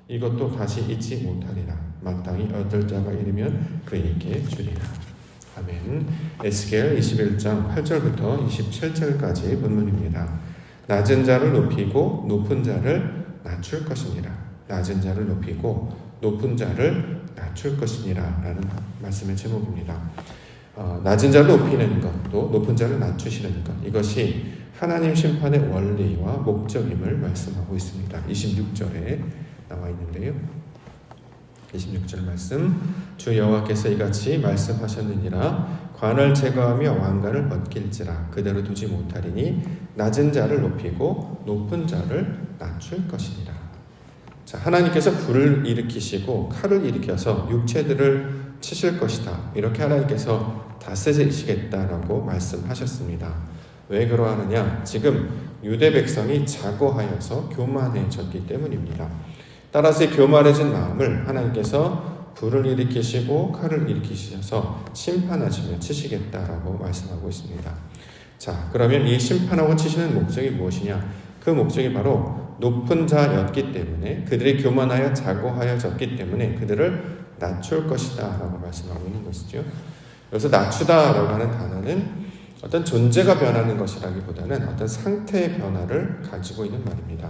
이것도 다시 잊지 못하리라. 마땅히 얻을 자가 이르면 그에게 주리라. 아멘. 에스겔 21장 8절부터 27절까지 본문입니다. 낮은 자를 높이고 높은 자를 낮출 것이니라. 낮은 자를 높이고 높은 자를 낮출 것이니라 라는 말씀의 제목입니다. 낮은 자를 높이는 것, 또 높은 자를 낮추시는 것, 이것이 하나님 심판의 원리와 목적임을 말씀하고 있습니다. 26절에 나와 있는데요. 26절 말씀, 주 여호와께서 이같이 말씀하셨느니라. 관을 제거하며 왕관을 벗길지라. 그대로 두지 못하리니 낮은 자를 높이고 높은 자를 낮출 것이니라. 자, 하나님께서 불을 일으키시고 칼을 일으켜서 육체들을 치실 것이다. 이렇게 하나님께서 다스리시겠다라고 말씀하셨습니다. 왜 그러하느냐? 지금 유대 백성이 자고하여서 교만해졌기 때문입니다. 따라서 이 교만해진 마음을 하나님께서 불을 일으키시고 칼을 일으키셔서 심판하시며 치시겠다라고 말씀하고 있습니다. 자, 그러면 이 심판하고 치시는 목적이 무엇이냐? 그 목적이 바로 높은 자였기 때문에, 그들이 교만하여 자고하여졌기 때문에 그들을 낮출 것이다 라고 말씀하고 있는 것이죠. 여기서 낮추다라고 하는 단어는 어떤 존재가 변하는 것이라기보다는 어떤 상태의 변화를 가지고 있는 말입니다.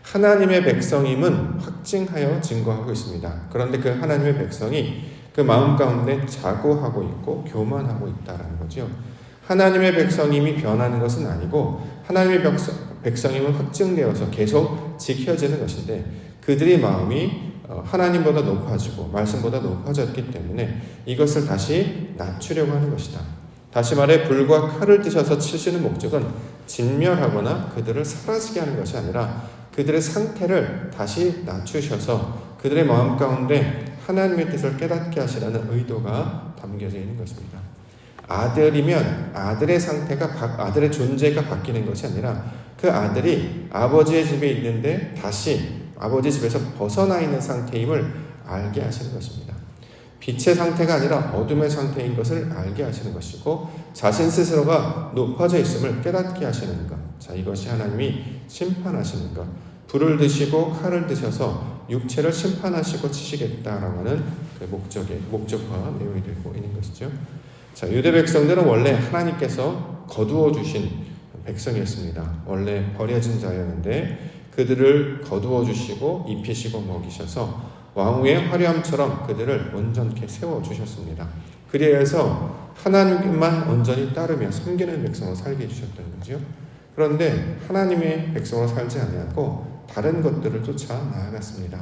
하나님의 백성임은 확증하여 증거하고 있습니다. 그런데 그 하나님의 백성이 그 마음 가운데 자고하고 있고 교만하고 있다는 거죠. 하나님의 백성임이 변하는 것은 아니고 하나님의 백성임은 확증되어서 계속 지켜지는 것인데, 그들의 마음이 하나님보다 높아지고 말씀보다 높아졌기 때문에 이것을 다시 낮추려고 하는 것이다. 다시 말해 불과 칼을 드셔서 치시는 목적은 진멸하거나 그들을 사라지게 하는 것이 아니라 그들의 상태를 다시 낮추셔서 그들의 마음 가운데 하나님의 뜻을 깨닫게 하시라는 의도가 담겨져 있는 것입니다. 아들이면 아들의 상태가, 아들의 존재가 바뀌는 것이 아니라 그 아들이 아버지의 집에 있는데 다시 아버지 집에서 벗어나 있는 상태임을 알게 하시는 것입니다. 빛의 상태가 아니라 어둠의 상태인 것을 알게 하시는 것이고, 자신 스스로가 높아져 있음을 깨닫게 하시는 것. 자, 이것이 하나님이 심판하시는 것. 불을 드시고 칼을 드셔서 육체를 심판하시고 치시겠다라고 하는 그 목적과 내용이 되고 있는 것이죠. 자, 유대 백성들은 원래 하나님께서 거두어 주신 백성이었습니다. 원래 버려진 자였는데 그들을 거두어 주시고 입히시고 먹이셔서 왕후의 화려함처럼 그들을 온전케 세워주셨습니다. 그리하여서 하나님만 온전히 따르며 섬기는 백성으로 살게 해주셨던 거죠. 그런데 하나님의 백성으로 살지 아니하고 다른 것들을 쫓아 나아갔습니다.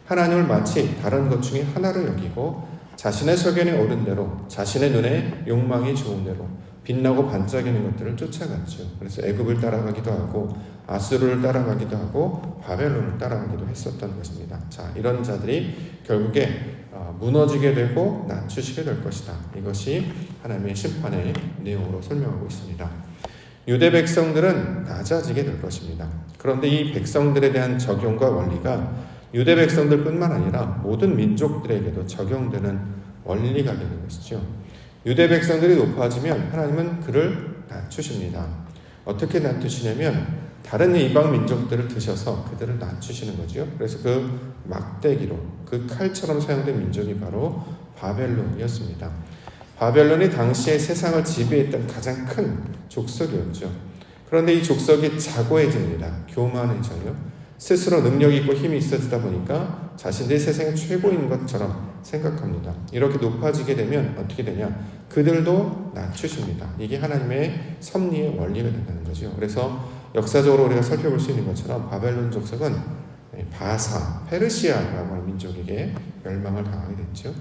하나님을 마치 다른 것 중에 하나를 여기고 자신의 소견에 오른 대로, 자신의 눈에 욕망이 좋은 대로 빛나고 반짝이는 것들을 쫓아갔죠. 그래서 애굽을 따라가기도 하고 아수르를 따라가기도 하고 바벨론을 따라가기도 했었던 것입니다. 자, 이런 자들이 결국에 무너지게 되고 낮추시게 될 것이다. 이것이 하나님의 심판의 내용으로 설명하고 있습니다. 유대 백성들은 낮아지게 될 것입니다. 그런데 이 백성들에 대한 적용과 원리가 유대 백성들뿐만 아니라 모든 민족들에게도 적용되는 원리가 되는 것이죠. 유대 백성들이 높아지면 하나님은 그를 낮추십니다. 어떻게 낮추시냐면 다른 이방 민족들을 드셔서 그들을 낮추시는 거죠. 그래서 그 막대기로, 그 칼처럼 사용된 민족이 바로 바벨론이었습니다. 바벨론이 당시에 세상을 지배했던 가장 큰 족속이었죠. 그런데 이 족속이 자고해집니다. 교만해져요. 스스로 능력이 있고 힘이 있어지다 보니까 자신들이 세상의 최고인 것처럼 생각합니다. 이렇게 높아지게 되면 어떻게 되냐? 그들도 낮추십니다. 이게 하나님의 섭리의 원리가 된다는 거죠. 그래서 역사적으로 우리가 살펴볼 수 있는 것처럼 바벨론 족속은 바사, 페르시아라고 하는 민족에게 멸망을 당하게 됐죠.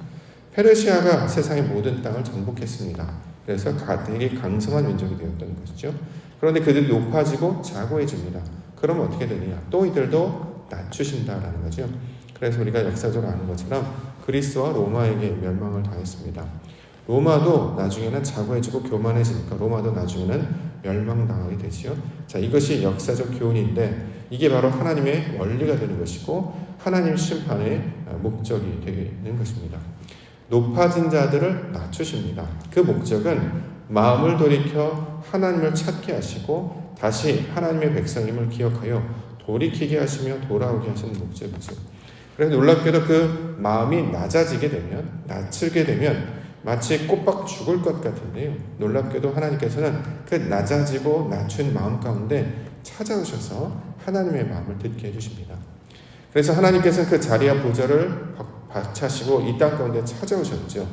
페르시아가 세상의 모든 땅을 정복했습니다. 그래서 되게 강성한 민족이 되었던 것이죠. 그런데 그들이 높아지고 자고해집니다. 그럼 어떻게 되느냐? 또 이들도 낮추신다라는 거죠. 그래서 우리가 역사적으로 아는 것처럼 그리스와 로마에게 멸망을 당했습니다. 로마도 나중에는 자고해지고 교만해지니까 로마도 나중에는 멸망당하게 되지요. 자, 이것이 역사적 교훈인데 이게 바로 하나님의 원리가 되는 것이고 하나님 심판의 목적이 되는 것입니다. 높아진 자들을 낮추십니다. 그 목적은 마음을 돌이켜 하나님을 찾게 하시고 다시 하나님의 백성임을 기억하여 돌이키게 하시며 돌아오게 하시는 목적이죠. 그래서 놀랍게도 그 마음이 낮아지게 되면, 낮추게 되면 마치 꼬박 죽을 것 같은데요. 놀랍게도 하나님께서는 그 낮아지고 낮춘 마음 가운데 찾아오셔서 하나님의 마음을 듣게 해주십니다. 그래서 하나님께서는 그 자리와 보좌를 박차시고 이 땅 가운데 찾아오셨죠.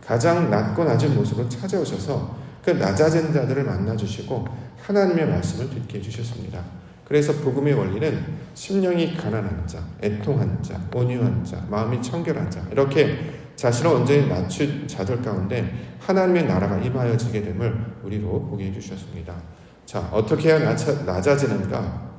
가장 낮고 낮은 모습으로 찾아오셔서 그 낮아진 자들을 만나주시고 하나님의 말씀을 듣게 해주셨습니다. 그래서 복음의 원리는 심령이 가난한 자, 애통한 자, 온유한 자, 마음이 청결한 자, 이렇게 자신을 온전히 낮춘 자들 가운데 하나님의 나라가 임하여지게 됨을 우리로 보게 해주셨습니다. 자, 어떻게 해야 낮아지는가?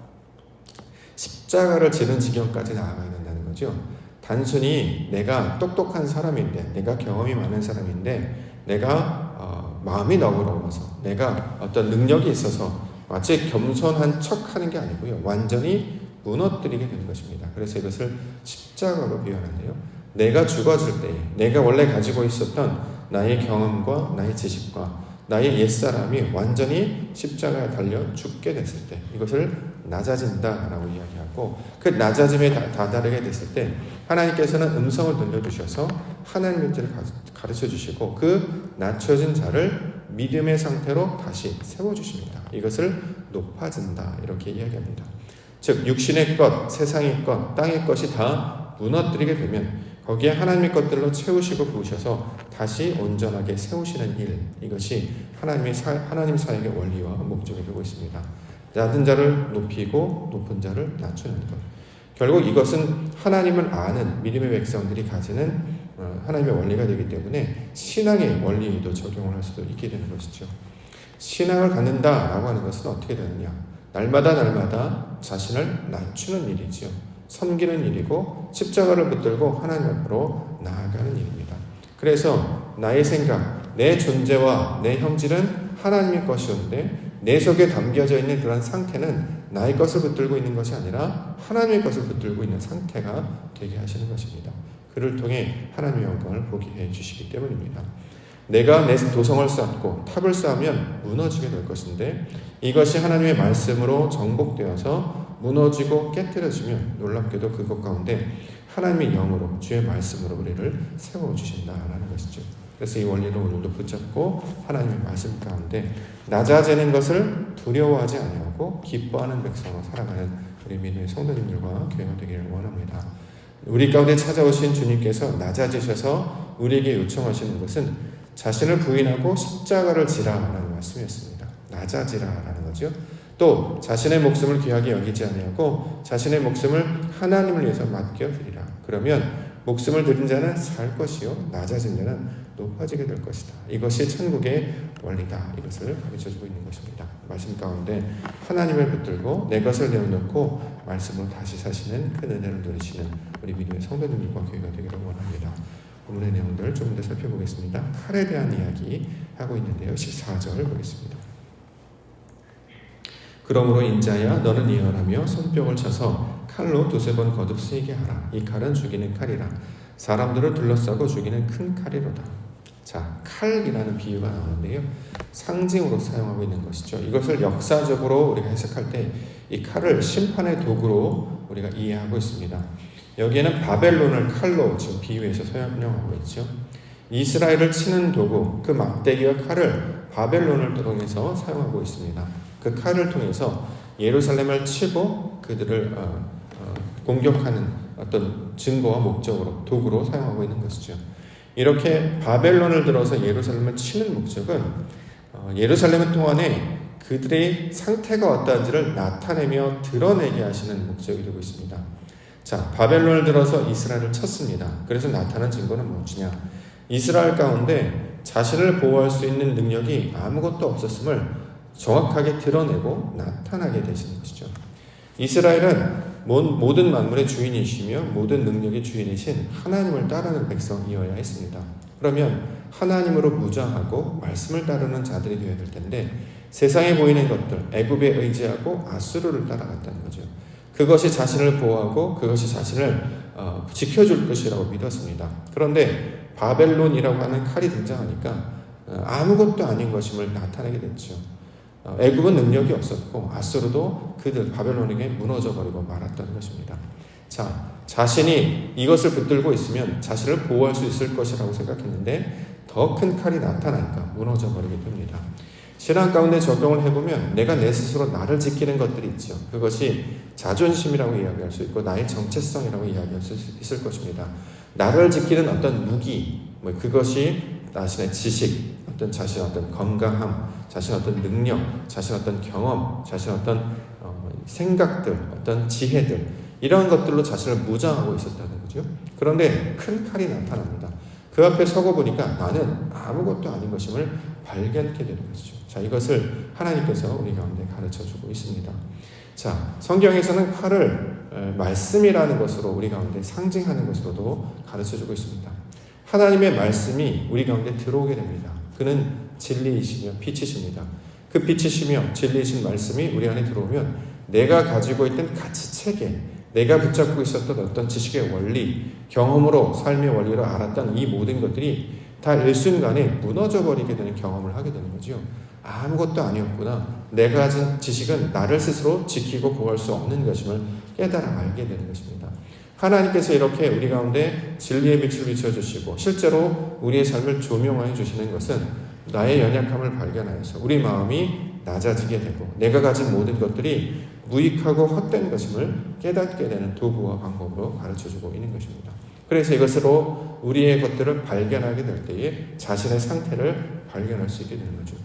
십자가를 지는 지경까지 나아가야 된다는 거죠. 단순히 내가 똑똑한 사람인데, 내가 경험이 많은 사람인데, 내가 마음이 너그러워서, 내가 어떤 능력이 있어서 마치 겸손한 척 하는 게 아니고요. 완전히 무너뜨리게 되는 것입니다. 그래서 이것을 십자가로 표현하는데요. 내가 죽어질 때에 내가 원래 가지고 있었던 나의 경험과 나의 지식과 나의 옛사람이 완전히 십자가에 달려 죽게 됐을 때 이것을 낮아진다라고 이야기하고, 그 낮아짐에 다다르게 됐을 때 하나님께서는 음성을 들려주셔서 하나님의 뜻을 가르쳐 주시고 그 낮춰진 자를 믿음의 상태로 다시 세워주십니다. 이것을 높아진다 이렇게 이야기합니다. 즉 육신의 것, 세상의 것, 땅의 것이 다 무너뜨리게 되면 거기에 하나님의 것들로 채우시고 부으셔서 다시 온전하게 세우시는 일, 이것이 하나님 사역의 원리와 목적이 되고 있습니다. 낮은 자를 높이고 높은 자를 낮추는 것. 결국 이것은 하나님을 아는 믿음의 백성들이 가지는 하나님의 원리가 되기 때문에 신앙의 원리도 적용을 할 수도 있게 되는 것이죠. 신앙을 갖는다라고 하는 것은 어떻게 되느냐? 날마다 자신을 낮추는 일이죠. 섬기는 일이고 십자가를 붙들고 하나님 앞으로 나아가는 일입니다. 그래서 나의 생각, 내 존재와 내 형질은 하나님의 것이었는데 내 속에 담겨져 있는 그런 상태는 나의 것을 붙들고 있는 것이 아니라 하나님의 것을 붙들고 있는 상태가 되게 하시는 것입니다. 그를 통해 하나님의 영광을 보게 해주시기 때문입니다. 내가 내 도성을 쌓고 탑을 쌓으면 무너지게 될 것인데 이것이 하나님의 말씀으로 정복되어서 무너지고 깨뜨려지면 놀랍게도 그것 가운데 하나님의 영으로 주의 말씀으로 우리를 세워주신다라는 것이죠. 그래서 이 원리를 오늘도 붙잡고 하나님의 말씀 가운데 낮아지는 것을 두려워하지 아니하고 기뻐하는 백성으로 살아가는 우리 믿음의 성도님들과 교회가 되기를 원합니다. 우리 가운데 찾아오신 주님께서 낮아지셔서 우리에게 요청하시는 것은 자신을 부인하고 십자가를 지라라는 말씀이었습니다. 낮아지라라는 거죠. 또 자신의 목숨을 귀하게 여기지 아니하고 자신의 목숨을 하나님을 위해서 맡겨드리라. 그러면 목숨을 드린 자는 살 것이요 낮아진 자는 높아지게 될 것이다. 이것이 천국의 원리다. 이것을 가르쳐주고 있는 것입니다. 말씀 가운데 하나님을 붙들고 내 것을 내어놓고 말씀으로 다시 사시는 그 은혜를 누리시는 우리 믿음의 성도님들과 교회가 되기를 원합니다. 본문의 내용들 좀 더 살펴보겠습니다. 칼에 대한 이야기 하고 있는데요. 14절 보겠습니다. 그러므로 인자야 너는 예언하며 손뼉을 쳐서 칼로 두세 번 거듭 쓰이게 하라. 이 칼은 죽이는 칼이라. 사람들을 둘러싸고 죽이는 큰 칼이로다. 자, 칼이라는 비유가 나오는데요. 상징으로 사용하고 있는 것이죠. 이것을 역사적으로 우리가 해석할 때 이 칼을 심판의 도구로 우리가 이해하고 있습니다. 여기에는 바벨론을 칼로 지금 비유해서 설명하고 있죠. 이스라엘을 치는 도구, 그 막대기와 칼을 바벨론을 통해서 사용하고 있습니다. 그 칼을 통해서 예루살렘을 치고 그들을 공격하는 어떤 증거와 목적으로 도구로 사용하고 있는 것이죠. 이렇게 바벨론을 들어서 예루살렘을 치는 목적은 예루살렘 동안에 그들의 상태가 어떠한지를 나타내며 드러내게 하시는 목적이 되고 있습니다. 자, 바벨론을 들어서 이스라엘을 쳤습니다. 그래서 나타난 증거는 무엇이냐? 이스라엘 가운데 자신을 보호할 수 있는 능력이 아무것도 없었음을 정확하게 드러내고 나타나게 되시는 것이죠. 이스라엘은 모든 만물의 주인이시며 모든 능력의 주인이신 하나님을 따르는 백성이어야 했습니다. 그러면 하나님으로 무장하고 말씀을 따르는 자들이 되어야 될 텐데 세상에 보이는 것들, 애굽에 의지하고 아수르를 따라갔다는 거죠. 그것이 자신을 보호하고 그것이 자신을 지켜줄 것이라고 믿었습니다. 그런데 바벨론이라고 하는 칼이 등장하니까 아무것도 아닌 것임을 나타내게 됐죠. 애굽은 능력이 없었고 아수르도 그들 바벨론에게 무너져버리고 말았던 것입니다. 자, 자신이 이것을 붙들고 있으면 자신을 보호할 수 있을 것이라고 생각했는데 더 큰 칼이 나타나니까 무너져 버리게 됩니다. 신앙 가운데 적용을 해보면 내가 내 스스로 나를 지키는 것들이 있죠. 그것이 자존심이라고 이야기할 수 있고 나의 정체성이라고 이야기할 수 있을 것입니다. 나를 지키는 어떤 무기, 그것이 자신의 지식, 자신의 어떤 건강함, 자신의 어떤 능력, 자신의 어떤 경험, 자신의 어떤 생각들, 어떤 지혜들, 이런 것들로 자신을 무장하고 있었다는 거죠. 그런데 큰 칼이 나타납니다. 그 앞에 서고 보니까 나는 아무것도 아닌 것임을 발견하게 되는 것이죠. 자, 이것을 하나님께서 우리 가운데 가르쳐주고 있습니다. 자, 성경에서는 칼을 말씀이라는 것으로 우리 가운데 상징하는 것으로도 가르쳐주고 있습니다. 하나님의 말씀이 우리 가운데 들어오게 됩니다. 그는 진리이시며 빛이십니다. 그 빛이시며 진리이신 말씀이 우리 안에 들어오면 내가 가지고 있던 가치체계, 내가 붙잡고 있었던 어떤 지식의 원리, 경험으로 삶의 원리로 알았던 이 모든 것들이 다 일순간에 무너져버리게 되는 경험을 하게 되는 거죠. 아무것도 아니었구나. 내가 가진 지식은 나를 스스로 지키고 보호할 수 없는 것임을 깨달아 알게 되는 것입니다. 하나님께서 이렇게 우리 가운데 진리의 빛을 비춰주시고 실제로 우리의 삶을 조명하여 주시는 것은 나의 연약함을 발견하여서 우리 마음이 낮아지게 되고 내가 가진 모든 것들이 무익하고 헛된 것임을 깨닫게 되는 도구와 방법으로 가르쳐주고 있는 것입니다. 그래서 이것으로 우리의 것들을 발견하게 될 때에 자신의 상태를 발견할 수 있게 되는 거죠.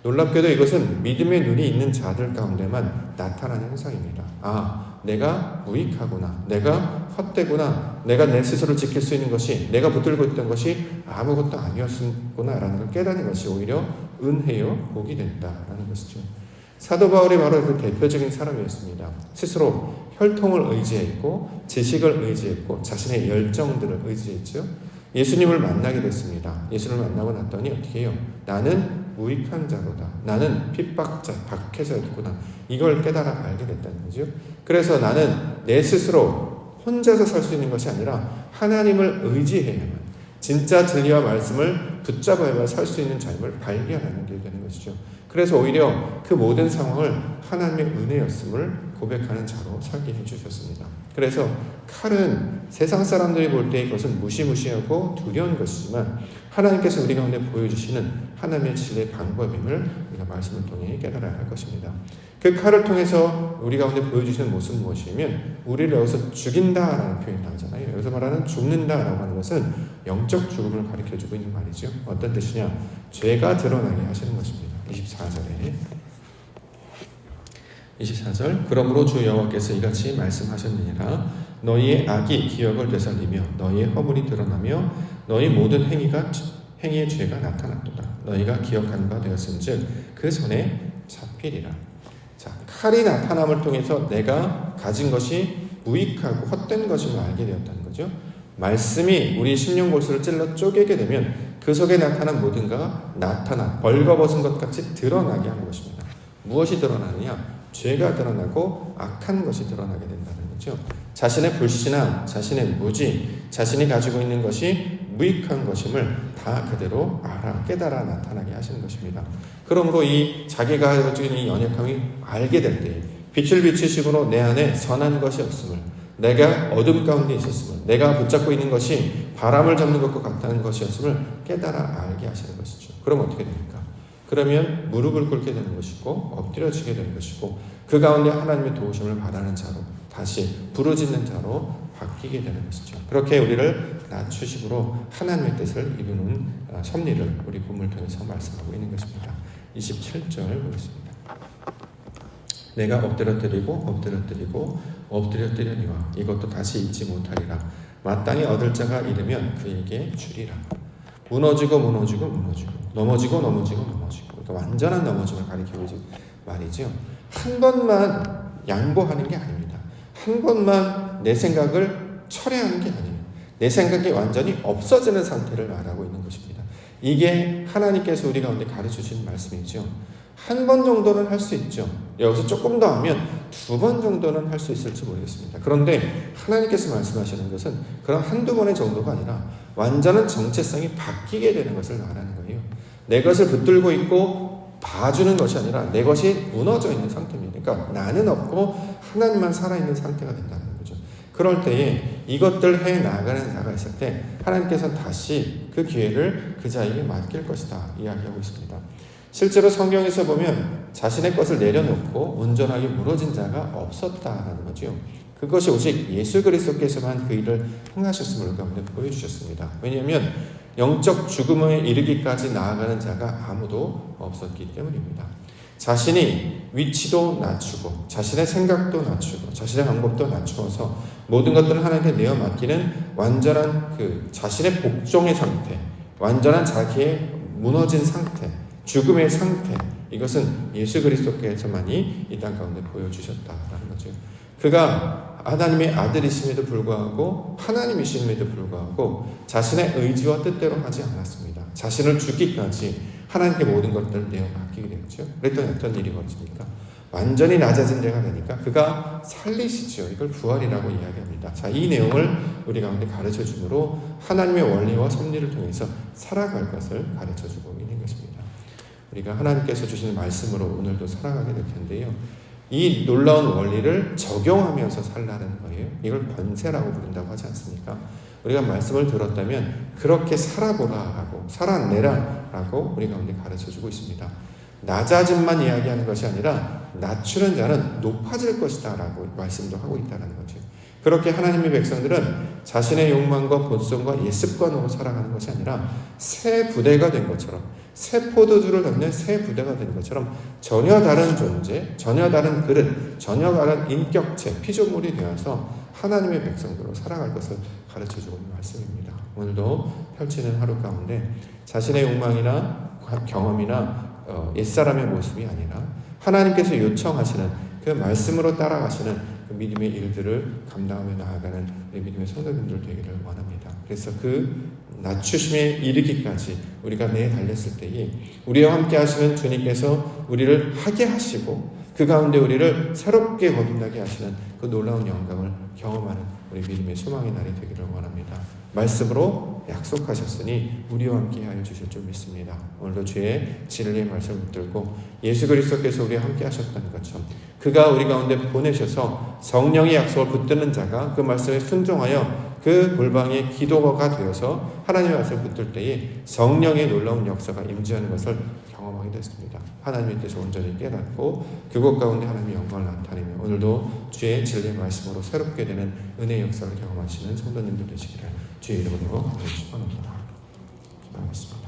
놀랍게도 이것은 믿음의 눈이 있는 자들 가운데만 나타나는 현상입니다. 아, 내가 무익하구나, 내가 헛되구나, 내가 내 스스로를 지킬 수 있는 것이, 내가 붙들고 있던 것이 아무것도 아니었구나 라는 걸 깨닫는 것이 오히려 은혜요 복이 된다라는 것이죠. 사도 바울이 바로 그 대표적인 사람이었습니다. 스스로 혈통을 의지했고 지식을 의지했고 자신의 열정들을 의지했죠. 예수님을 만나게 됐습니다. 예수님을 만나고 났더니 어떻게 해요? 나는 무익한 자로다. 나는 핍박자, 박해자였구나. 이걸 깨달아 알게 됐다는 거죠. 그래서 나는 내 스스로 혼자서 살 수 있는 것이 아니라 하나님을 의지해야만, 진짜 진리와 말씀을 붙잡아야만 살 수 있는 삶을 발견하는 게 되는 것이죠. 그래서 오히려 그 모든 상황을 하나님의 은혜였음을 고백하는 자로 살게 해주셨습니다. 그래서 칼은 세상 사람들이 볼 때 이것은 무시무시하고 두려운 것이지만 하나님께서 우리 가운데 보여주시는 하나님의 진리의 방법임을 우리가 말씀을 통해 깨달아야 할 것입니다. 그 칼을 통해서 우리 가운데 보여주시는 모습은 무엇이냐면 우리를 여기서 죽인다라는 표현이 나오잖아요. 여기서 말하는 죽는다라고 하는 것은 영적 죽음을 가리켜주고 있는 말이죠. 어떤 뜻이냐? 죄가 드러나게 하시는 것입니다. 24절 그러므로 주 여호와께서 이같이 말씀하셨느니라 너희의 악이 기억을 되살리며 너희의 허물이 드러나며 너희 모든 행위의 죄가 나타났도다. 너희가 기억한 바 되었은즉 그 손에 잡히리라. 자, 칼이 나타남을 통해서 내가 가진 것이 무익하고 헛된 것임을 알게 되었다는 거죠. 말씀이 우리 심령 골수를 찔러 쪼개게 되면 그 속에 나타난 모든가 벌거벗은 것 같이 드러나게 하는 것입니다. 무엇이 드러나느냐? 죄가 드러나고 악한 것이 드러나게 된다는 거죠. 자신의 불신앙, 자신의 무지, 자신이 가지고 있는 것이 무익한 것임을 다 그대로 깨달아 나타나게 하시는 것입니다. 그러므로 이 자기가 가지고 있는 이 연약함이 알게 될 때 빛을 비추심으로 내 안에 선한 것이 없음을, 내가 어둠 가운데 있었음을, 내가 붙잡고 있는 것이 바람을 잡는 것과 같다는 것이었음을 깨달아 알게 하시는 것이죠. 그럼 어떻게 됩니까? 그러면 무릎을 꿇게 되는 것이고 엎드려지게 되는 것이고 그 가운데 하나님의 도우심을 바라는 자로 다시 부르짖는 자로 바뀌게 되는 것이죠. 그렇게 우리를 낮추심으로 하나님의 뜻을 이루는 섭리를 우리 본문을 통해서 말씀하고 있는 것입니다. 27절 보겠습니다. 내가 엎드려뜨리니와 이것도 다시 잊지 못하리라. 마땅히 얻을 자가 이르면 그에게 주리라. 무너지고 넘어지고. 그러니까 완전한 넘어짐을 가리키고 있는 말이죠. 한 번만 양보하는 게 아닙니다. 한 번만 내 생각을 철회하는 게 아니에요. 내 생각이 완전히 없어지는 상태를 말하고 있는 것입니다. 이게 하나님께서 우리 가운데 가르쳐주신 말씀이죠. 한 번 정도는 할 수 있죠. 여기서 조금 더 하면 2번 정도는 할 수 있을지 모르겠습니다. 그런데 하나님께서 말씀하시는 것은 그런 한두 번의 정도가 아니라 완전한 정체성이 바뀌게 되는 것을 말하는 거예요. 내 것을 붙들고 있고 봐주는 것이 아니라 내 것이 무너져 있는 상태입니다. 그러니까 나는 없고 하나님만 살아있는 상태가 된다는 거죠. 그럴 때에 이것들 해 나가는 자가 있을 때 하나님께서는 다시 그 기회를 그 자에게 맡길 것이다 이야기하고 있습니다. 실제로 성경에서 보면 자신의 것을 내려놓고 온전하게 무너진 자가 없었다라는 거죠. 그것이 오직 예수 그리스도께서만 그 일을 행하셨음을 우리 가운데 보여주셨습니다. 왜냐하면 영적 죽음에 이르기까지 나아가는 자가 아무도 없었기 때문입니다. 자신이 위치도 낮추고 자신의 생각도 낮추고 자신의 방법도 낮추어서 모든 것들을 하나님께 내어 맡기는 완전한 그 자신의 복종의 상태, 완전한 자기의 무너진 상태, 죽음의 상태, 이것은 예수 그리스도께서만이 이 땅 가운데 보여주셨다라는 거죠. 그가 하나님의 아들이심에도 불구하고 하나님이심에도 불구하고 자신의 의지와 뜻대로 하지 않았습니다. 자신을 죽기까지 하나님께 모든 것들을 내어 맡기게 되었죠. 그랬더니 어떤 일이 벌어집니까? 완전히 낮아진 자가 되니까 그가 살리시죠. 이걸 부활이라고 이야기합니다. 자, 이 내용을 우리 가운데 가르쳐 주므로 하나님의 원리와 섭리를 통해서 살아갈 것을 가르쳐 주고 있는 것입니다. 우리가 하나님께서 주시는 말씀으로 오늘도 살아가게 될 텐데요. 이 놀라운 원리를 적용하면서 살라는 거예요. 이걸 권세라고 부른다고 하지 않습니까? 우리가 말씀을 들었다면 그렇게 살아보라 하고 살아내라 라고 우리 가운데 가르쳐주고 있습니다. 낮아짐만 이야기하는 것이 아니라 낮추는 자는 높아질 것이다 라고 말씀도 하고 있다는 거죠. 그렇게 하나님의 백성들은 자신의 욕망과 본성과 옛습관으로 살아가는 것이 아니라 새 부대가 된 것처럼, 새 포도주를 담는 새 부대가 된 것처럼 전혀 다른 존재, 전혀 다른 그릇, 전혀 다른 인격체, 피조물이 되어서 하나님의 백성들로 살아갈 것을 가르쳐주고 있는 말씀입니다. 오늘도 펼치는 하루 가운데 자신의 욕망이나 경험이나 옛사람의 모습이 아니라 하나님께서 요청하시는 그 말씀으로 따라가시는 그 믿음의 일들을 감당하며 나아가는 우리 믿음의 성도님들 되기를 원합니다. 그래서 그 낮추심에 이르기까지 우리가 내달렸을 때에 우리와 함께 하시는 주님께서 우리를 하게 하시고 그 가운데 우리를 새롭게 거듭나게 하시는 그 놀라운 영광을 경험하는 우리 믿음의 소망의 날이 되기를 원합니다. 말씀으로 약속하셨으니 우리와 함께 하여 주실 줄 믿습니다. 오늘도 주의 진리의 말씀을 붙들고 예수 그리스도께서 우리와 함께 하셨다는 것처럼 그가 우리 가운데 보내셔서 성령의 약속을 붙드는 자가 그 말씀에 순종하여 그 골방의 기도가 되어서 하나님의 말씀을 붙들 때에 성령의 놀라운 역사가 임재하는 것을 경험하게 됐습니다. 하나님의 뜻을 온전히 깨닫고 그곳 가운데 하나님의 영광을 나타내며 오늘도 주의 진리의 말씀으로 새롭게 되는 은혜의 역사를 경험하시는 성도님들 되시기를 주의 이름으로 축원합니다. 기도하겠습니다.